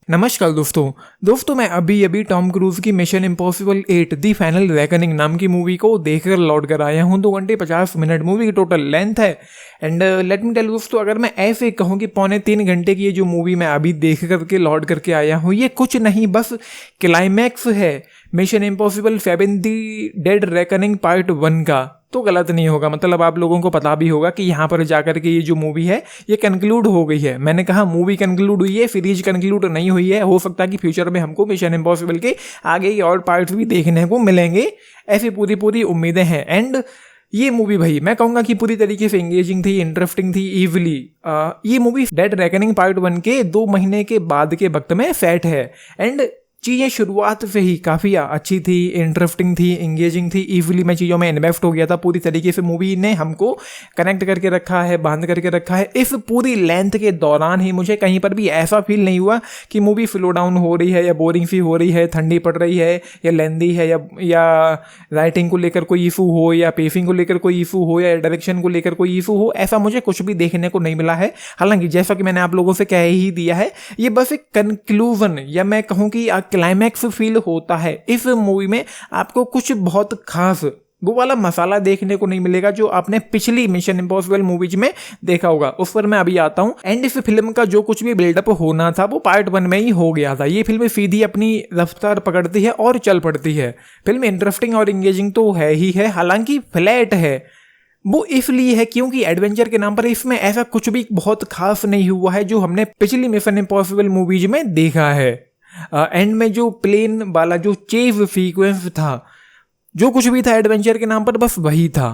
नमस्कार दोस्तों मैं अभी अभी टॉम क्रूज की mission impossible 8 the final reckoning नाम की मूवी को देखकर लौट कर आया हूँ। 2 घंटे 50 मिनट मूवी की टोटल लेंथ है। एंड लेट मी टेल दोस्तों, अगर मैं ऐसे कहूँ कि 2.25 घंटे की ये जो मूवी मैं अभी देख करके लौट करके आया हूँ, ये कुछ नहीं बस क्लाइमैक्स है मिशन इम्पॉसिबल 7 दी डेड रेकनिंग पार्ट 1 का। तो गलत नहीं होगा, मतलब आप लोगों को पता भी होगा कि यहाँ पर जाकर के ये जो मूवी है ये कंक्लूड हो गई है। मैंने कहा मूवी कंक्लूड हुई है, सीरीज कंक्लूड नहीं हुई है। हो सकता है कि फ्यूचर में हमको मिशन इम्पॉसिबल के आगे ही और पार्ट्स भी देखने को मिलेंगे, ऐसी पूरी उम्मीदें हैं। एंड ये मूवी भाई मैं कहूँगा कि पूरी तरीके से एंगेजिंग थी, इंटरेस्टिंग थी, इवली। ये मूवी डेड रेकनिंग पार्ट 1 के 2 महीने के बाद के वक्त में सेट है। एंड चीज़ें शुरुआत से ही काफ़ी अच्छी थी, इंटरेस्टिंग थी, एंगेजिंग थी, इवली मैं चीज़ों में इन्वेस्ट हो गया था। पूरी तरीके से मूवी ने हमको कनेक्ट करके रखा है, बांध करके रखा है। इस पूरी लेंथ के दौरान ही मुझे कहीं पर भी ऐसा फील नहीं हुआ कि मूवी स्लो डाउन हो रही है या बोरिंग सी हो रही है, ठंडी पड़ रही है या लेंदी है या राइटिंग को लेकर कोई इशू हो या पेसिंग को लेकर कोई इशू हो या डायरेक्शन को लेकर कोई इशू हो। ऐसा मुझे कुछ भी देखने को नहीं मिला है। हालांकि जैसा कि मैंने आप लोगों से कह ही दिया है, ये बस एक कंक्लूजन या मैं कहूँ कि क्लाइमैक्स फील होता है। इस मूवी में आपको कुछ बहुत खास वो वाला मसाला देखने को नहीं मिलेगा जो आपने पिछली मिशन इम्पॉसिबल मूवीज में देखा होगा। उस पर मैं अभी आता हूं। एंड इस फिल्म का जो कुछ भी बिल्डअप होना था वो पार्ट 1 में ही हो गया था। ये फिल्म सीधी अपनी रफ्तार पकड़ती है और चल पड़ती है। फिल्म इंटरेस्टिंग और इंगेजिंग तो है ही है, हालांकि फ्लैट है। वो इसलिए है क्योंकि एडवेंचर के नाम पर इसमें ऐसा कुछ भी बहुत खास नहीं हुआ है जो हमने पिछली मिशन इम्पॉसिबल मूवीज में देखा है। एंड में जो प्लेन वाला जो चेज सीक्वेंस था, जो कुछ भी था एडवेंचर के नाम पर बस वही था।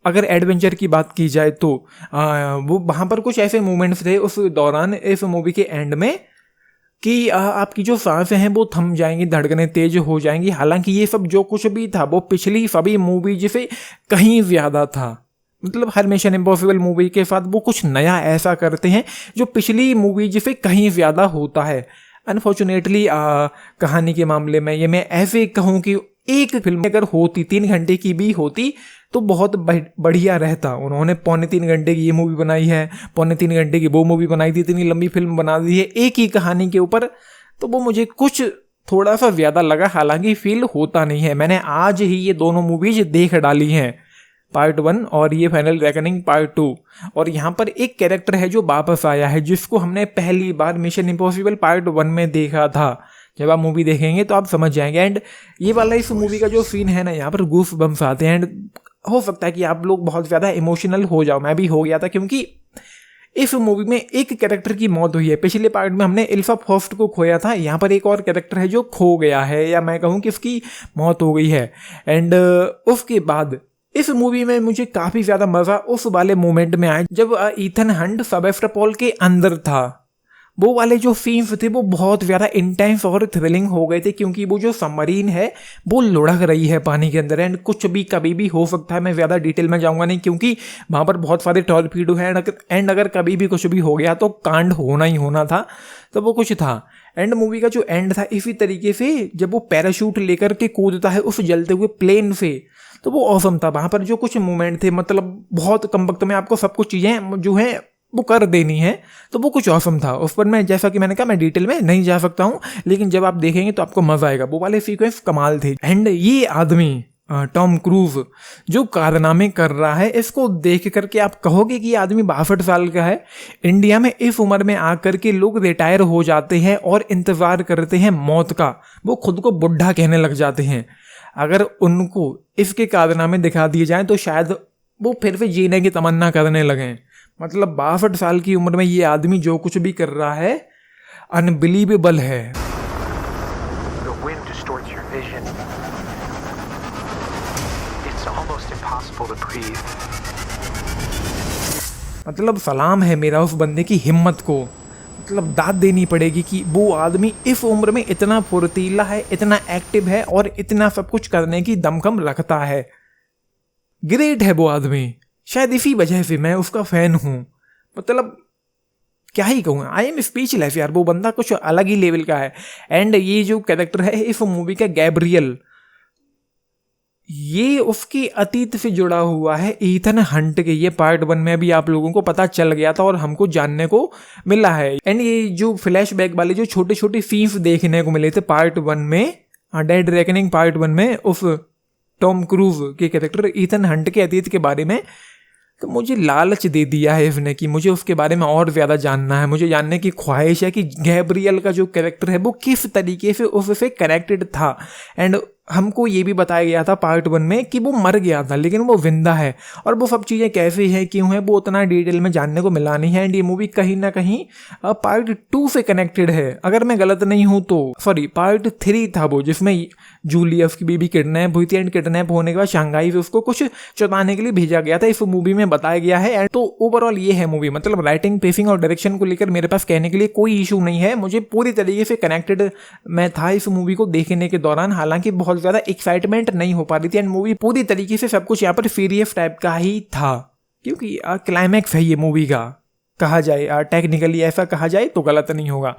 अगर एडवेंचर की बात की जाए तो वो वहाँ पर कुछ ऐसे मोमेंट्स थे उस दौरान इस मूवी के एंड में कि आपकी जो सांसें हैं वो थम जाएंगी, धड़कनें तेज हो जाएंगी। हालांकि ये सब जो कुछ भी था वो पिछली सभी मूवीज से कहीं ज़्यादा था। मतलब हर मिशन इम्पॉसिबल मूवी के साथ वो कुछ नया ऐसा करते हैं जो पिछली मूवीज से कहीं ज़्यादा होता है। अनफॉर्चुनेटली कहानी के मामले में ये मैं ऐसे कहूँ कि एक फिल्म अगर होती 3 घंटे की भी होती तो बहुत बढ़िया रहता। उन्होंने 2.25 घंटे की ये मूवी बनाई है, 2.25 घंटे की वो मूवी बनाई थी, इतनी लंबी फिल्म बना दी है एक ही कहानी के ऊपर। तो वो मुझे कुछ थोड़ा सा ज़्यादा लगा, हालांकि फील होता नहीं है। मैंने आज ही ये दोनों मूवीज देख डाली हैं, पार्ट 1 और ये फाइनल रेकनिंग पार्ट 2। और यहाँ पर एक कैरेक्टर है जो वापस आया है, जिसको हमने पहली बार मिशन इम्पॉसिबल पार्ट 1 में देखा था। जब आप मूवी देखेंगे तो आप समझ जाएंगे। एंड ये वाला इस मूवी का जो सीन है ना, यहाँ पर गूफ बम्स आते हैं। एंड हो सकता है कि आप लोग बहुत ज़्यादा इमोशनल हो जाओ, मैं भी हो गया था, क्योंकि इस मूवी में एक कैरेक्टर की मौत हुई है। पिछले पार्ट में हमने इल्फा फॉस्ट को खोया था, यहाँ पर एक और कैरेक्टर है जो खो गया है, या मैं कहूँ कि उसकी मौत हो गई है। एंड उसके बाद इस मूवी में मुझे काफ़ी ज़्यादा मज़ा उस वाले मोमेंट में आया जब ईथन हंट सेबेस्टोपोल के अंदर था। वो वाले जो सीन्स थे वो बहुत ज़्यादा इंटेंस और थ्रिलिंग हो गए थे, क्योंकि वो जो सबमरीन है वो लुढ़क रही है पानी के अंदर। एंड कुछ भी कभी भी हो सकता है, मैं ज़्यादा डिटेल में जाऊँगा नहीं, क्योंकि वहाँ पर बहुत सारे टॉर्पीडो हैं। एंड अगर कभी भी कुछ भी हो गया तो कांड होना ही होना था। तो वो कुछ था। एंड मूवी का जो एंड था इसी तरीके से, जब वो पैराशूट लेकर के कूदता है उस जलते हुए प्लेन से, तो वो ऑसम था। वहाँ पर जो कुछ मोमेंट थे, मतलब बहुत कम वक्त में आपको सब कुछ चीज़ें जो हैं वो कर देनी है, तो वो कुछ ऑसम था। उस पर मैं, जैसा कि मैंने कहा, मैं डिटेल में नहीं जा सकता हूँ, लेकिन जब आप देखेंगे तो आपको मज़ा आएगा। वो वाले सीक्वेंस कमाल थे। एंड ये आदमी टॉम क्रूज जो कारनामे कर रहा है, इसको देख करके आप कहोगे कि ये आदमी 62 साल का है। इंडिया में इस उम्र में आकर के लोग रिटायर हो जाते हैं और इंतज़ार करते हैं मौत का। वो खुद को बुढ़ा कहने लग जाते हैं। अगर उनको इसके कारनामे दिखा दिए जाएं तो शायद वो फिर से जीने की तमन्ना करने लगें। मतलब 62 साल की उम्र में ये आदमी जो कुछ भी कर रहा है अनबिलीवेबल है। मतलब सलाम है मेरा उस बंदे की हिम्मत को। मतलब दाद देनी पड़ेगी कि वो आदमी इस उम्र में इतना फुर्तीला है, इतना एक्टिव है और इतना सब कुछ करने की दमखम रखता है। ग्रेट है वो आदमी। शायद इसी वजह से मैं उसका फैन हूँ। मतलब क्या ही कहूँ, आई एम स्पीचलेस यार। वो बंदा कुछ अलग ही लेवल का है। एंड ये जो कैरेक्टर है इस मूवी का, गैब्रियल, ये उसके अतीत से जुड़ा हुआ है, ईथन हंट के। ये पार्ट 1 में भी आप लोगों को पता चल गया था और हमको जानने को मिला है। एंड ये जो फ्लैशबैक वाले जो छोटे छोटे सीन्स देखने को मिले थे पार्ट 1 में, डेड रेकनिंग पार्ट 1 में, उस टॉम क्रूज के कैरेक्टर ईथन हंट के अतीत के बारे में, तो मुझे लालच दे दिया है इसने कि मुझे उसके बारे में और ज़्यादा जानना है। मुझे जानने की ख्वाहिश है कि गैब्रियल का जो कैरेक्टर है वो किस तरीके से उससे कनेक्टेड था। एंड हमको ये भी बताया गया था पार्ट 1 में कि वो मर गया था लेकिन वो जिंदा है, और वो सब चीज़ें कैसे हैं क्यों है वो उतना डिटेल में जानने को मिला नहीं है। एंड ये मूवी कहीं ना कहीं पार्ट 2 से कनेक्टेड है, अगर मैं गलत नहीं हूँ तो। सॉरी, पार्ट 3 था वो, जिसमें जूलियस की बेबी किडनैप हुई थी। एंड किडनैप होने के बाद शंघाई से उसको कुछ चुराने के लिए भेजा गया था, इस मूवी में बताया गया है। एंड तो ओवरऑल ये है मूवी। मतलब राइटिंग, पेसिंग और डायरेक्शन को लेकर मेरे पास कहने के लिए कोई इशू नहीं है। मुझे पूरी तरीके से कनेक्टेड मैं था इस मूवी को देखने के दौरान, हालांकि बहुत ज़्यादा एक्साइटमेंट नहीं हो पा रही थी। एंड मूवी पूरी तरीके से सब कुछ यहाँ पर सीरियस टाइप का ही था, क्योंकि क्लाइमैक्स है ये मूवी का, कहा जाए टेक्निकली ऐसा कहा जाए तो गलत नहीं होगा।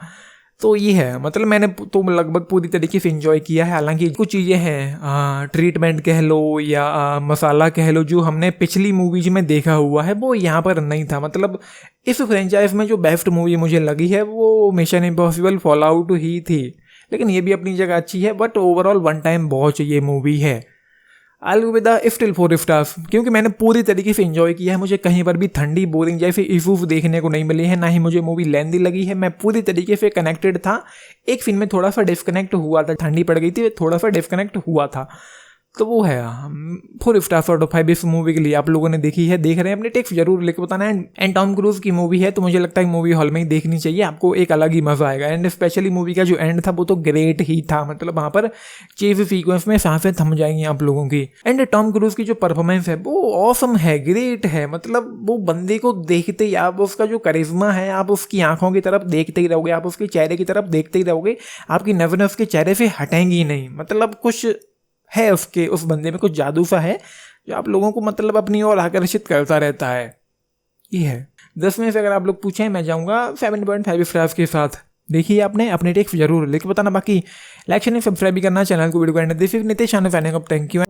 तो ये है, मतलब मैंने तो लगभग पूरी तरीके से एंजॉय किया है। हालांकि कुछ चीज़ें हैं, ट्रीटमेंट कह लो या मसाला कह लो, जो हमने पिछली मूवीज में देखा हुआ है वो यहाँ पर नहीं था। मतलब इस फ्रेंचाइज में जो बेस्ट मूवी मुझे लगी है वो मिशन इम्पॉसिबल फॉलआउट ही थी, लेकिन ये भी अपनी जगह अच्छी है। But overall one time watch ये मूवी है। I will with the still 4 stars, क्योंकि मैंने पूरी तरीके से एंजॉय किया है। मुझे कहीं पर भी ठंडी, बोरिंग जैसे इशूज देखने को नहीं मिले हैं, ना ही मुझे मूवी लेंदी लगी है। मैं पूरी तरीके से कनेक्टेड था। एक सीन में थोड़ा सा डिस्कनेक्ट हुआ था, ठंडी पड़ गई थी, थोड़ा सा डिस्कनेक्ट हुआ था, तो वो है 4 स्टार्स आउट ऑफ 5 इस मूवी के लिए। आप लोगों ने देखी है, देख रहे हैं, अपने टेक्स्ट जरूर लेके बताना है। एंड टॉम क्रूज की मूवी है तो मुझे लगता है मूवी हॉल में ही देखनी चाहिए, आपको एक अलग ही मजा आएगा। एंड स्पेशली मूवी का जो एंड था वो तो ग्रेट ही था। मतलब वहाँ पर चेज सीक्वेंस में सांसें थम जाएंगी आप लोगों की। एंड टॉम क्रूज की जो परफॉर्मेंस है वो ऑसम है, ग्रेट है। मतलब वो बंदे को देखते ही आप उसका जो करिश्मा है, आप उसकी आंखों की तरफ देखते ही रहोगे, आप उसके चेहरे की तरफ देखते ही रहोगे, आपकी नज़रें उसके चेहरे से हटेंगी ही नहीं। मतलब कुछ है उसके, उस बंदे में कुछ जादू सा है जो आप लोगों को मतलब अपनी ओर आकर्षित करता रहता है। ये है 10 में से अगर आप लोग पूछें, मैं जाऊंगा 7.5 स्टार्स के साथ। देखिए आपने अपने टेक्स्ट जरूर लेके बताना, बाकी लाइक शेयर सब्सक्राइब भी करना चैनल को, वीडियो को and this is Nitesh, thank you.